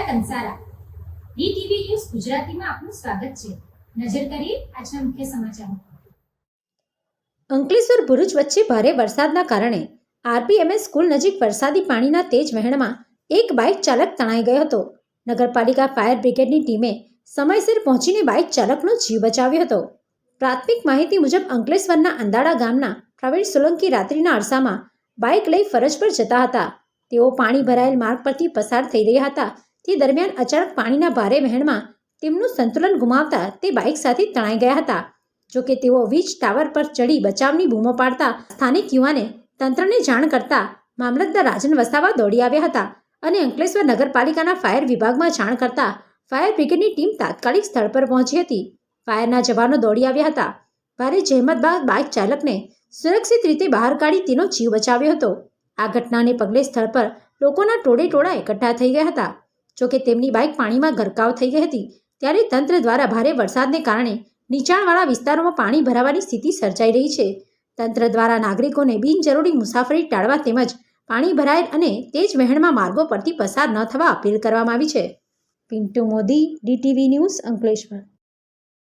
Kansara DTV news ગુજરાતીમાં આપનું સ્વાગત છે। નજર કરીએ આજના મુખ્ય સમાચારો। અંકલેશ્વર ભરૂચ વચ્ચે ભારે વરસાદના કારણે આરપીએમએસ સ્કૂલ નજીક વરસાદી પાણીના તેજ વહેણમાં એક બાઇક ચાલક તણાઈ ગયો હતો। નગરપાલિકા ફાયર બ્રિગેડની ટીમે સમયસર પહોંચીને બાઇક ચાલકનો જીવ બચાવ્યો હતો। પ્રાથમિક માહિતી મુજબ અંકલેશ્વરના અંદાડા ગામના પ્રવીણ સોલંકી રાત્રિના અરસામાં બાઇક લઈ ફરજ પર જતા હતા। તેઓ પાણી ભરાયેલ માર્ગ પરથી પસાર થઈ રહ્યા હતા। તે દરમિયાન અચાનક પાણીના ભારે વહેણમાં તેમનું સંતુલન ગુમાવતા તે બાઇક સાથે તણાઈ ગયા હતા। જોકે તેઓ વીજ ટાવર પર ચડી બચાવની બૂમો પાડતા સ્થાનિક યુવાને તંત્રને જાણ કરતા મામલતદાર રાજન વસાવા દોડી આવ્યા હતા અને અંકલેશ્વર નગરપાલિકાના ફાયર વિભાગમાં જાણ કરતા ફાયર બ્રિગેડની ટીમ તાત્કાલિક સ્થળ પર પહોંચી હતી। ફાયરના જવાનો દોડી આવ્યા હતા। ભારે જહેમત બાદ બાઇક ચાલકને સુરક્ષિત રીતે બહાર કાઢી તેનો જીવ બચાવ્યો હતો। આ ઘટનાને પગલે સ્થળ પર લોકોના ટોળે એકઠા થઈ ગયા હતા। જોકે તેમની બાઇક પાણીમાં ગરકાવ થઈ ગઈ હતી। ત્યારે તંત્ર દ્વારા ભારે વરસાદને કારણે નીચાણવાળા વિસ્તારોમાં પાણી ભરાવાની સ્થિતિ સર્જાઈ રહી છે। તંત્ર દ્વારા નાગરિકોને બિનજરૂરી મુસાફરી ટાળવા તેમજ પાણી ભરાયેલ અને તેજ વહેણમાં માર્ગો પરથી પસાર ન થવા અપીલ કરવામાં આવી છે। Pintu Modi, DTV news, Ankleshwar.